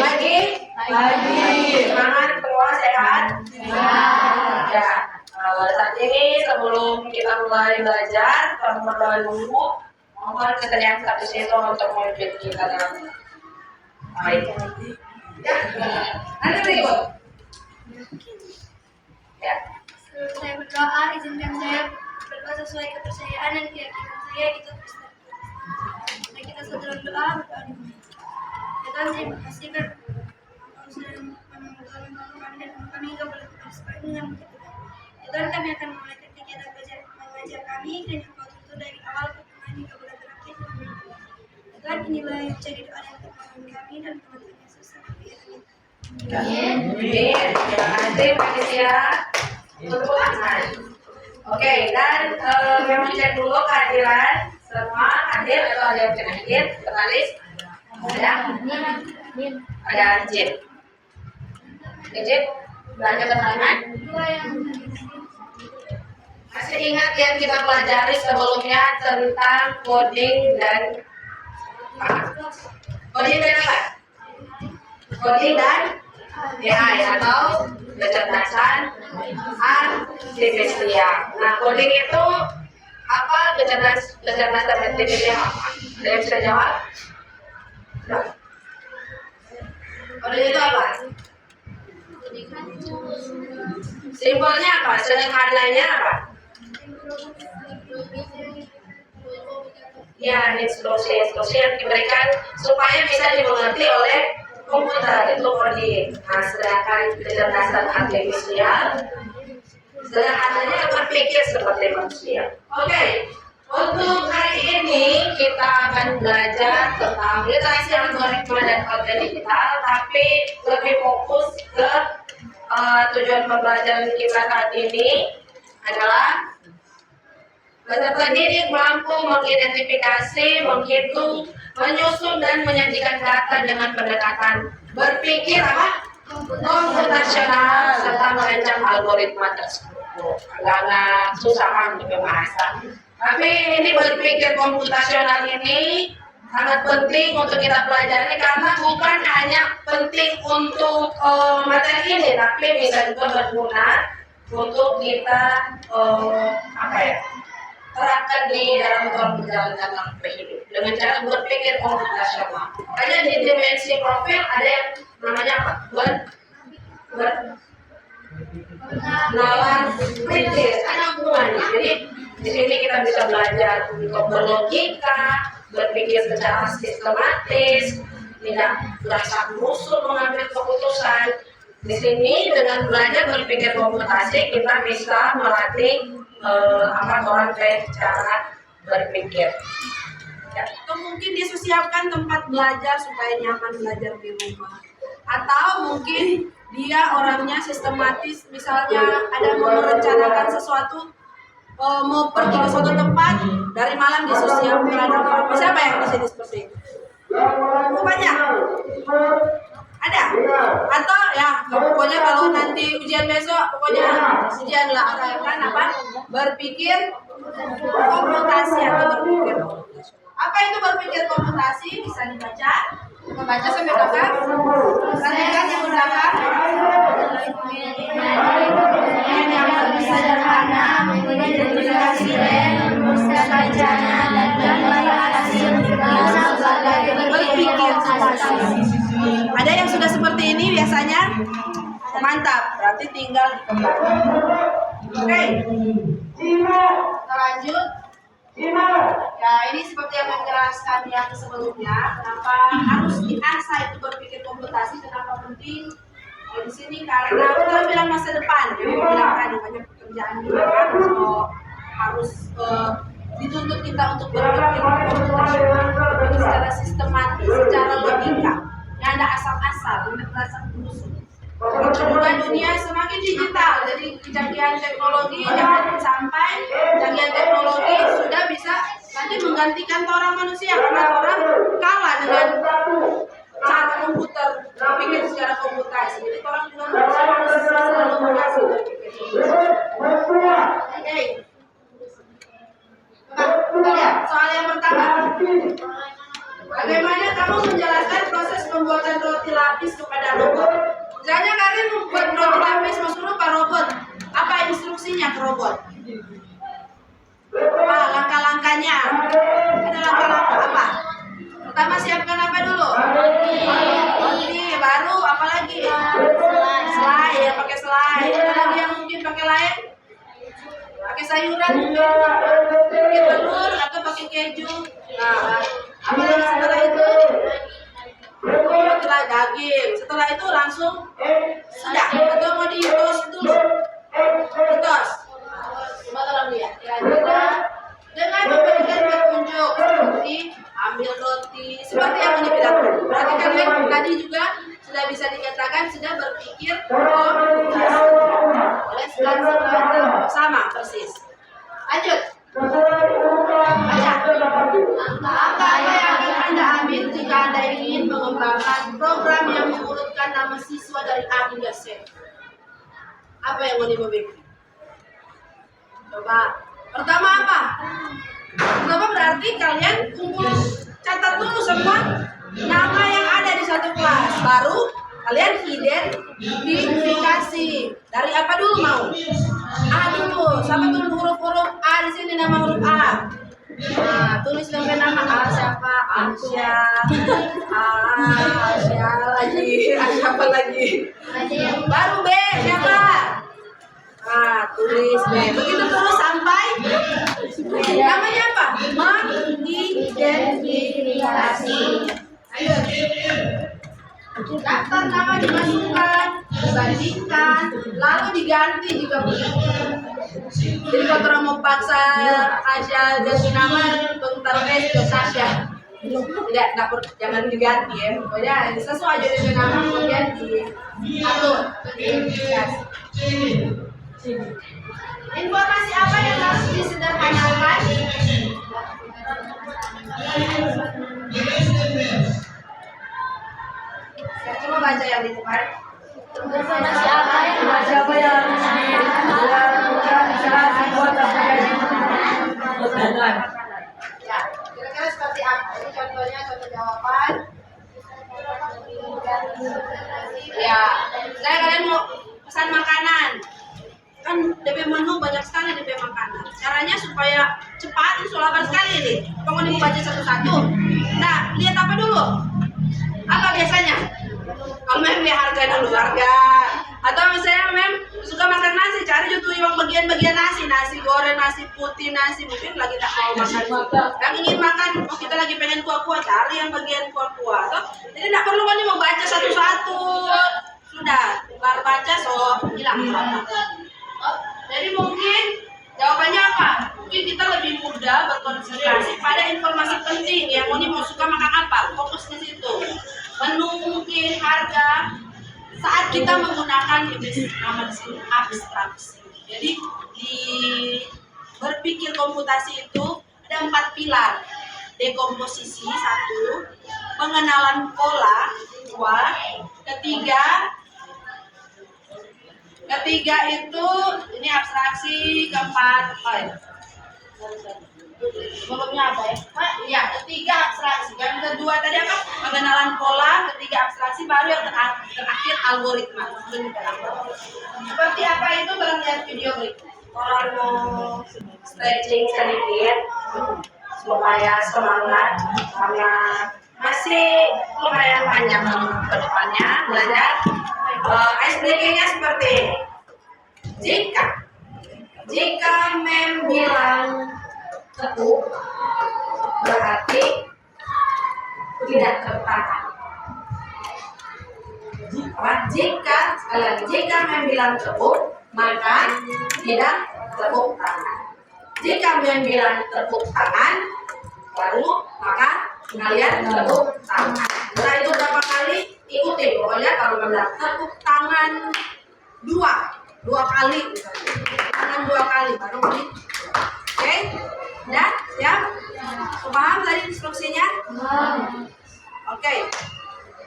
Lagi? Semangat semua sehat? Ya. Saat ini sebelum kita mulai belajar, pertemuan dulu mohon kesediaan satu siswa untuk memimpin kita dalam baik. Ya. Nanti berikut. Ya. Sebelum saya berdoa, izinkan saya berdoa sesuai kepercayaan dan keyakinan saya itu Kristen. Mari kita saudara doa berdoa di sini. Ya Tuhan, terima kasih kan Engkau sudah menolong kami dan kami juga boleh bersekutu dengan begitu. Ya Tuhan, kami akan mulai kegiatan belajar kami dan Engkau tuntun dari awal pertemuan hingga bulan terakhir. Ya Tuhan, inilah yang jadi doa dan permohonan kami dan Tuhan Yesus. Amin. Terima kasih Patricia untuk Ahmad. Oke, dan memang cek dulu kehadiran semua hadir atau ada yang tidak hadir, tertulis ada Jin. Jin, belanja keterangan. Masih ingat yang kita pelajari sebelumnya tentang coding dan coding dan apa? Coding dan AI atau kecerdasan artifisial. Nah, coding itu apa? Kecerdasan artifisial apa? Ada yang bisa jawab? Coding itu apa? Simpelnya apa? Sederhananya apa? Ya, instruksi yang diberikan supaya bisa dimengerti oleh komputer, itu coding. Nah, sedangkan kecerdasan artifisial sederhananya berpikir seperti manusia. Oke, untuk hari ini kita akan belajar tentang literasi algoritma dan konten digital, tapi lebih fokus ke tujuan pembelajaran kita saat ini adalah peserta didik mampu mengidentifikasi, menghitung, menyusun dan menyajikan data dengan pendekatan berpikir apa? Komputasional serta merancang algoritma tersebut. Agak susah untuk pembahasan. Tapi ini berpikir komputasional ini sangat penting untuk kita pelajari karena bukan hanya penting untuk materi ini, tapi bisa juga berguna untuk kita terapkan di dalam berjalan dalam hidup dengan cara berpikir komputasional. Makanya di dimensi profil ada yang namanya apa? Nalar kritis, ada hubungannya. Jadi di sini kita bisa belajar untuk berlogika, berpikir secara sistematis, tidak berasa musuh mengambil keputusan. Di sini dengan belajar berpikir komputasi kita bisa melatih orang baik cara berpikir. Ya. Atau mungkin disiapkan tempat belajar supaya nyaman belajar di rumah. Atau mungkin dia orangnya sistematis, misalnya ada mau merencanakan sesuatu, mau pergi ke suatu tempat, dari malam disiapkan. Siapa yang di sini seperti itu? Banyak. Ada? Atau ya pokoknya kalau nanti ujian besok, pokoknya ujian lah akan apa? Berpikir komputasi atau berpikir komputasi. Apa itu berpikir komputasi? Bisa dibaca. Kita baca sampai belakang. Perhatikan yang belakang. Yang lebih sederhana, mengidentifikasi rumus dan rencana dan hasil berpikir komputasi. Ada yang sudah seperti ini biasanya? Mantap, berarti tinggal dikembangkan. Oke. Kita lanjut. Ya, ini seperti yang menjelaskan yang sebelumnya, kenapa harus diasah itu berpikir komputasi, kenapa penting. Di sini karena kita bilang masa depan, bilang tadi banyak pekerjaan juga kan, harus dituntut kita untuk berpikir komputasi secara sistematis, secara logika. Yang ada asal-asal, tidak terasa musuh. Perkembangan dunia semakin digital, jadi kejadian teknologi jangan sampai kejadian teknologi sudah bisa nanti menggantikan orang manusia karena orang kalah dengan cara komputer berpikir secara komputasi. Jadi orang juga harus selalu mengasih berpikir. Oke. Coba lihat soal yang pertama. Bagaimana kamu menjelaskan proses robot. Misalnya kalian membuat roti lapis, mau suruh Pak robot, apa instruksinya ke robot? Apa langkah-langkahnya? Ada langkah-langkah apa? Pertama siapkan apa dulu? Roti, baru apa lagi? Selai, ya pakai selai. Ada lagi yang mungkin pakai lain? Pakai sayuran mungkin? Pakai telur atau pakai keju? Nah, apa lagi setelah itu? Setelah daging. Setelah itu langsung sudah. Atau mau di toast dulu? Di toast. Coba tolong lihat. Kira-kira dengan memberikan petunjuk seperti ambil roti seperti yang ini bilang. Berarti kalian tadi juga sudah bisa dikatakan sudah berpikir oleh sekarang sama persis. Lanjut. Langkah apa yang ingin Anda ambil jika Anda ingin mengembangkan program yang mengurutkan nama siswa dari A hingga Z? Apa yang mau dimiliki? Coba. Pertama apa? Pertama berarti kalian kumpul catat dulu semua nama yang ada di satu kelas. Baru kalian identifikasi. Dari apa dulu mau? A dulu. Sama tulis huruf-huruf A di sini nama huruf A. Nah, tulis sampai nama A siapa? Asya. Asya lagi. Siapa lagi? Baru B siapa? Nah, tulis B. Begitu terus sampai namanya apa? Mengidentifikasi. Ayo. Daftar nama dimasukkan, dibandingkan, lalu diganti juga begitu. Jadi kalau orang mau paksa Asya ganti nama, bentar S ke Sasha. Tidak perlu, jangan diganti ya. Pokoknya sesuai dengan nama kemudian diatur. Informasi apa yang harus disederhanakan? Saya coba baca yang di depan. Informasi apa yang harus Ya, kira-kira seperti apa? Ini contohnya, contoh jawaban. Ya, saya kalian mau pesan makanan. Kan DP menu banyak sekali DP makanan. Caranya supaya cepat, ini sulapan sekali nih. Kamu mau baca satu-satu. Nah, lihat apa dulu? Apa biasanya? Kalau mem lihat harga dulu, harga. Atau misalnya mem suka makan nasi, cari juga yang bagian-bagian nasi, nasi goreng, nasi putih, nasi mungkin lagi tak mau makan. Yang ingin makan, oh kita lagi pengen kuah-kuah, cari yang bagian kuah-kuah. Jadi tidak perlu kan mau baca satu-satu. Sudah, baru baca so hilang. Jadi mungkin jawabannya apa? Mungkin kita lebih mudah berkonsentrasi pada informasi penting yang mau suka makan apa, fokus di situ. Menu mungkin harga. Saat kita menggunakan nama di sini abstraksi. Jadi di berpikir komputasi itu ada 4 pilar. Dekomposisi 1, pengenalan pola 2, ketiga itu ini abstraksi, keempat sebelumnya apa ya? Ya, ketiga abstraksi. Yang kedua tadi apa? Pengenalan pola, ketiga abstraksi, baru yang terakhir algoritma. Seperti apa itu? Barang lihat video berikut. Orang mau stretching sedikit supaya semangat karena masih lumayan panjang ke depannya belajar. Ice breaking-nya seperti ini. Jika mem bilang tepuk, berarti tidak tertahan. Jika mem bilang tepuk, maka tidak tepuk tangan. Jika mem bilang tepuk tangan, baru maka kalian tepuk tangan. Setelah itu berapa kali? Ikutin. Pokoknya kalau bilang tepuk tangan dua kali, tangan 2 kali, baru ini. Oke? Udah? Siap? Paham tadi instruksinya? Oke.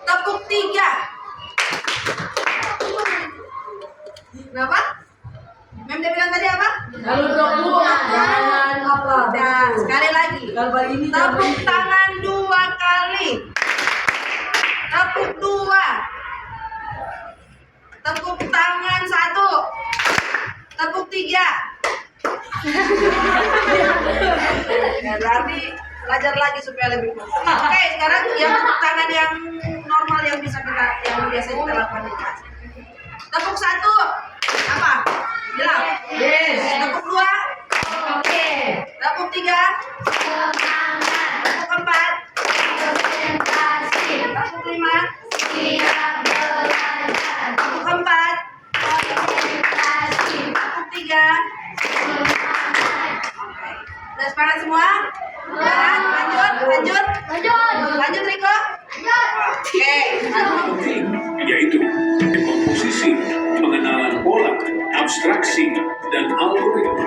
Tepuk 3. Kenapa? Mem dia bilang tadi apa? Lalu jangan apa? Nah, sekali lagi. Kalau ini Tepuk tangan 2 kali. Tepuk 2. tangan 1. Tepuk 3. Ya, berarti belajar lagi supaya lebih fokus. Oke, sekarang yang tepuk tangan yang normal yang biasa kita lakukan di kelas. Tepuk 1. Apa? Bilang. Yes. Tepuk 2. Oke. Tepuk 3. Tepuk 4. Tepuk 5. Tepuk 4. Tepuk 3. Oke. Udah semangat semua? Udah, lanjut Riko. Oke. penting, yaitu komposisi, pengenalan pola, abstraksi, dan algoritma.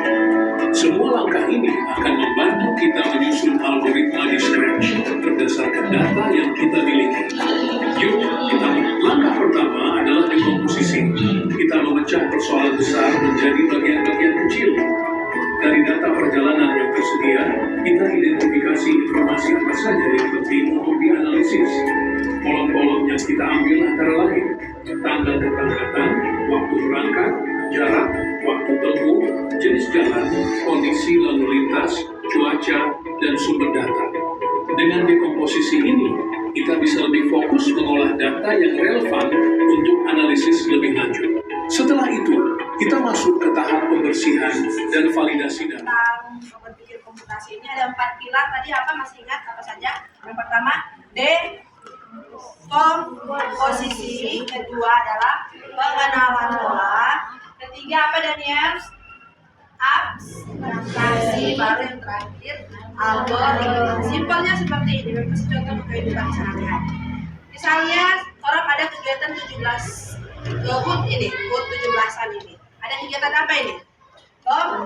Semua langkah ini akan membantu kita menyusun algoritma di Scratch berdasarkan data yang kita miliki. Yuk, langkah pertama adalah dekomposisi. Kita memecah persoalan besar menjadi bagian-bagian kecil. Dari data perjalanan yang tersedia, kita identifikasi informasi apa saja yang penting untuk dianalisis. Kolom-kolom yang kita ambil antara lain tanggal keberangkatan, waktu berangkat, jarak, waktu tempuh, jenis jalan, kondisi lalu lintas, cuaca, dan sumber data. Dengan dekomposisi ini, kita bisa lebih fokus mengolah data yang relevan untuk analisis lebih lanjut. Setelah itu, kita masuk ke tahap pembersihan dan validasi data. Tentang berpikir komputasi ini ada 4 pilar. Tadi apa, masih ingat apa saja? Yang pertama, komposisi. Kedua adalah pengenalan pola. Ketiga apa, Daniel? Abstraksi. Baru yang terakhir, algoritma. Simpelnya seperti ini. Kasih contoh untuk kehidupan sehari-hari. Misalnya orang ada kegiatan 17 HUT 17-an ini. Ada kegiatan apa ini?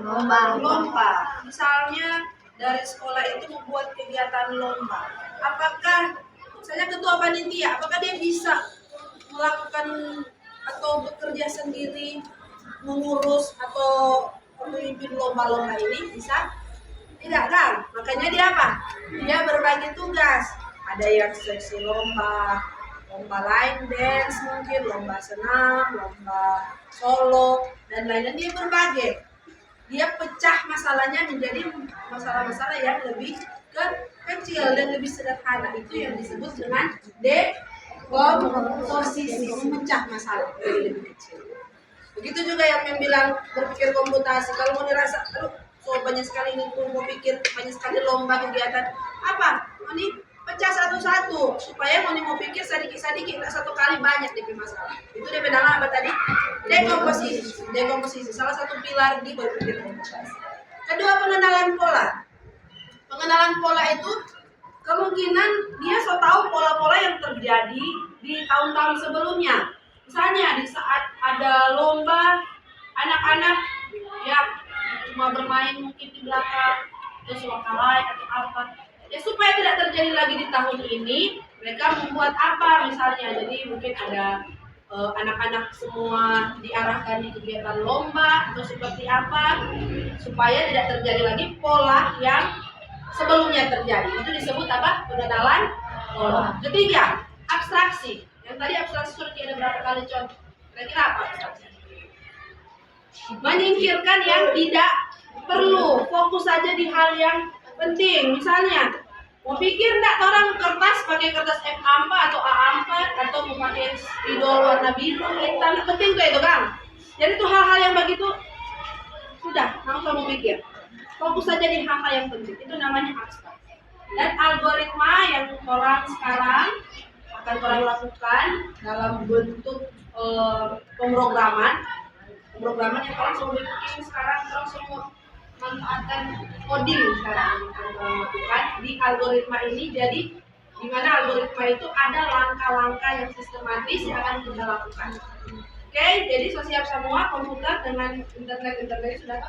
Lomba. Misalnya dari sekolah itu membuat kegiatan lomba. Apakah misalnya ketua panitia, apakah dia bisa melakukan atau bekerja sendiri mengurus atau memimpin lomba-lomba ini? Bisa? Tidak kan? Makanya dia apa? Dia berbagi tugas. Ada yang seksi lomba line dance mungkin, lomba senam, lomba solo, dan lain-lain. Dia berbagi. Dia pecah masalahnya menjadi masalah-masalah yang lebih kecil dan lebih sederhana. Itu yang disebut dengan dekomposisi, memecah masalah menjadi lebih kecil. Begitu juga yang bilang berpikir komputasi. Kalau mau dirasa, aduh, so banyak sekali ini tuh mau pikir, banyak sekali lomba kegiatan. Apa? Ini pecah satu-satu supaya mau pikir sedikit-sedikit, nggak satu kali banyak di masalah. Itu dia bedanya apa tadi? Dekomposisi. Salah satu pilar di berpikir komputasi. Kedua, pengenalan pola. Pengenalan pola itu kemungkinan dia so tahu pola-pola yang terjadi di tahun-tahun sebelumnya. Misalnya di saat ada lomba, anak-anak ya cuma bermain mungkin di belakang, terus wakalai atau apa. Ya supaya tidak terjadi lagi di tahun ini, mereka membuat apa misalnya. Jadi mungkin ada anak-anak semua diarahkan di kegiatan lomba atau seperti apa, supaya tidak terjadi lagi pola yang sebelumnya terjadi. Itu disebut apa? Pengenalan pola. Ketiga, abstraksi. Yang tadi abstraksi sudah ada berapa kali contoh? Kira-kira apa abstraksi? Menyingkirkan yang tidak perlu, fokus saja di hal yang penting. Misalnya, mau pikir enggak orang kertas pakai kertas F4 atau A4 atau mau pakai spidol warna biru, hitam, penting kayak itu kan. Jadi itu hal-hal yang begitu sudah, langsung mau pikir. Fokus saja di hal-hal yang penting. Itu namanya abstrak. Dan algoritma yang orang sekarang akan orang lakukan dalam bentuk pemrograman yang orang semua bikin sekarang, orang semua manfaatkan coding sekarang melakukan di algoritma ini. Jadi di mana algoritma itu ada langkah-langkah yang sistematis yang akan kita lakukan. Oke, jadi sudah siap semua komputer dengan internet sudah.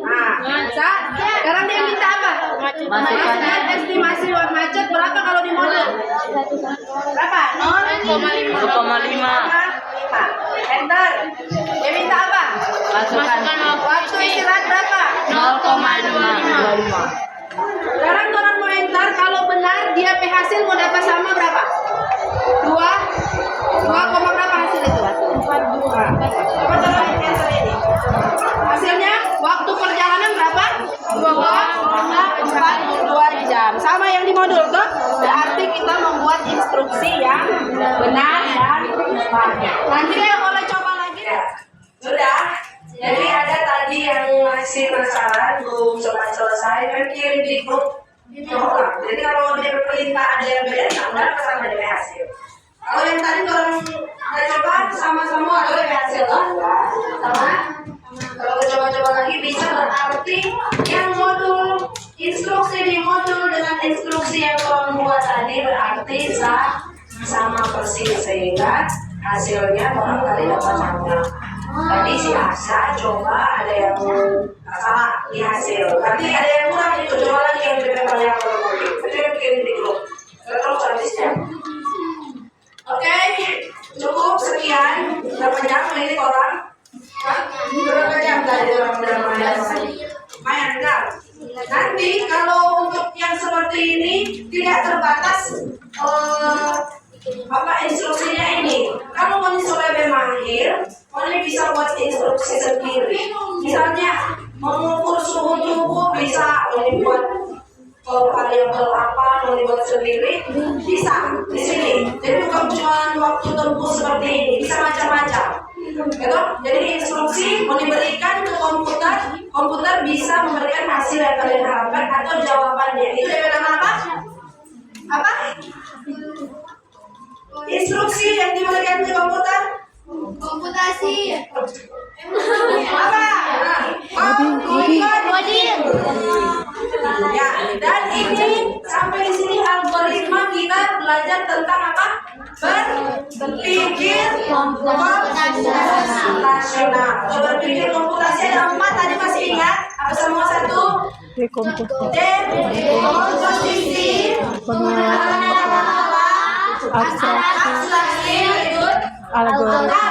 Nah, sekarang dia minta apa? Masukkan estimasi macet berapa kalau di modul? Berapa? 0,5. Enter. Dia minta apa? Masukkan Waktu istirahat berapa? 0,25. Sekarang orang mau enter, kalau benar dia hasil mau dapat sama berapa? 2 berapa hasil itu? 42. Coba tolong enter ini. Hasilnya waktu perjalanan berapa? 2,42 jam. Sama yang di modul tuh. Berarti kita membuat instruksi yang benar dan tepat. Nanti yang boleh coba lagi. Ya, sudah. Jadi ada tadi yang masih penasaran belum sempat selesai kan kirim di grup orang. Jadi kalau dia perintah ada yang beda, udah sama DP hasil. Kalau yang tadi orang udah coba sama-sama ada DP hasil kan? Sama. Kalau coba-coba lagi bisa berarti yang modul instruksi di modul dengan instruksi yang orang buat tadi berarti sama persis sehingga hasilnya orang tadi dapat sama. Tadi si Asa coba ada yang salah di hasil. Nanti ada yang kurang itu coba lagi yang lebih banyak orang itu yang kirim di grup. Terus habisnya. Oke, cukup sekian. Berapa jam ini orang? Berapa jam tadi orang bermain? Main enggak? Nanti kalau untuk yang seperti ini tidak terbatas instruksinya ini. Kalau mau lebih mahir, Oni bisa buat instruksi sendiri. Misalnya mengukur suhu tubuh bisa Oni buat variabel apa Oni buat sendiri bisa di sini. Jadi bukan cuma waktu tempuh seperti ini, bisa macam-macam. Gitu? Jadi instruksi Oni berikan ke komputer, komputer bisa memberikan hasil yang kalian harapkan atau jawabannya. Itu yang nama apa? Apa? Instruksi yang diberikan ke komputer? Komputasi. Apa? Coding. Ya, dan ini sampai di sini algoritma kita belajar tentang apa? Berpikir komputasional. Berpikir komputasi ada 4 tadi masih ingat? Apa semua satu? Dekomposisi, abstraksi, algoritma.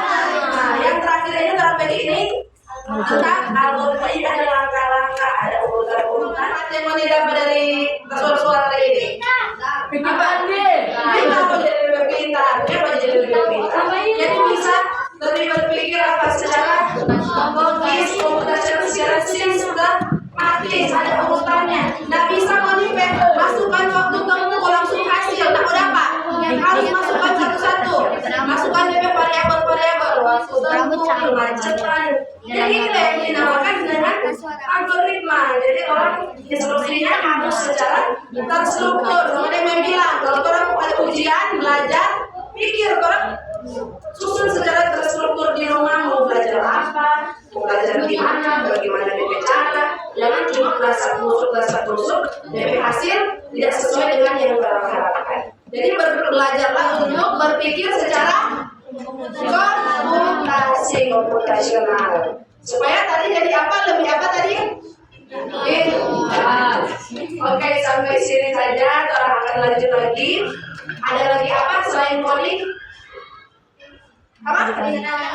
Yang terakhir ini terapkan ini tentang algoritma. Ini ada langkah-langkah, ada urutan-urutan. Yang mau didapat dari suara-suara ini? Apa dia? Dia mau jadi lebih pintar. Dia mau jadi lebih pintar. Jadi bisa lebih berpikir apa secara logis, komputasional, secara sistematis, ada urutannya. Nggak bisa manipulasi, masukkan waktu tempuh langsung hasil. Tak udah apa? Harus masukkan satu-satu. Masukkan DP variabel-variabel, waktu tempuh, kemacetan. Jadi ini yang dinamakan dengan algoritma. Jadi orang instruksinya harus secara terstruktur. Kemudian yang bilang kalau orang ada ujian belajar, pikir orang susun secara terstruktur di rumah mau belajar apa, mau belajar di mana, bagaimana DP cara. Jangan cuma kelas tusuk, DP hasil tidak sesuai dengan yang orang harapkan. Jadi belajarlah untuk berpikir secara komputasional. Supaya tadi jadi apa? Lebih apa tadi? Oke, sampai sini saja. Kita akan lanjut lagi. Ada lagi apa selain coding? Apa?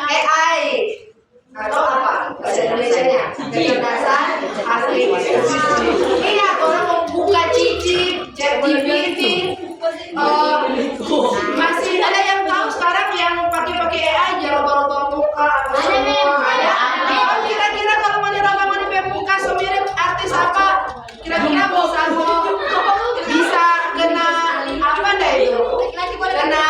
AI atau apa? Bahasa Indonesianya kecerdasan artifisial. Iya, orang mau buka Cici, ChatGPT. Masih ada yang tahu sekarang yang pakai AI jalan-jalan muka apa semua ada. Kira-kira kalau mau dirubah muka semirip artis apa? Kira-kira bisa kena apa deh itu? Kena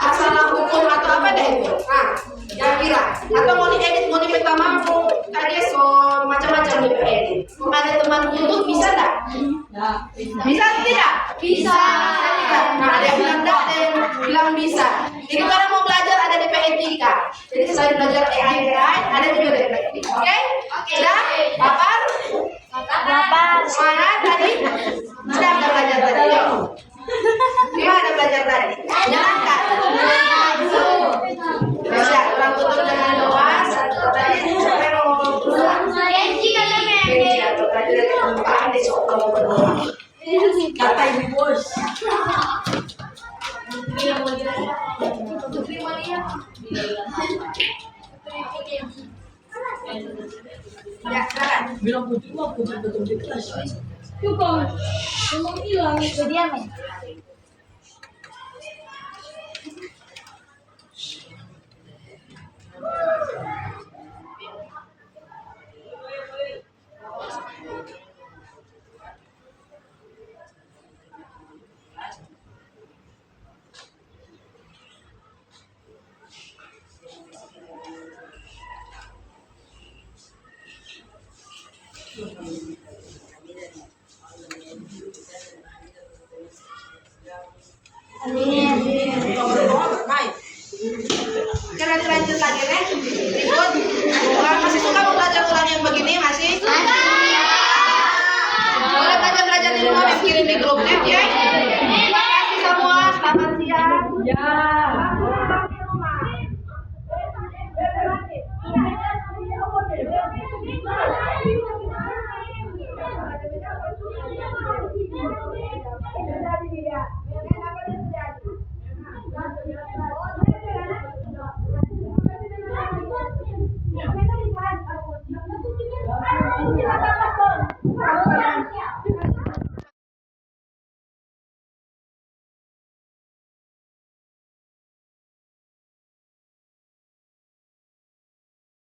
masalah hukum atau apa deh itu? Nah, kira-kira atau mau diedit, mau dipeta mampu tadi so macam-macam diedit. Ada teman YouTube bisa enggak? Bisa tidak? Bisa. Nah, ada yang bilang enggak, ada yang bilang bisa. Jadi kalau mau belajar ada DP etika. Jadi selain belajar AI, ada juga DP etika. Oke? Sudah? Bapak? Semangat tadi? Sudah ada belajar tadi? Yuk. Gimana belajar tadi? Jalankan. Bisa, orang tutup dengan doa. Tadi sampai ngomong Ya, silakan. Bilang putih mah putih betul di kelas. Baik. Oke, nanti lanjut lagi nih. Ikut. Orang masih suka mau belajar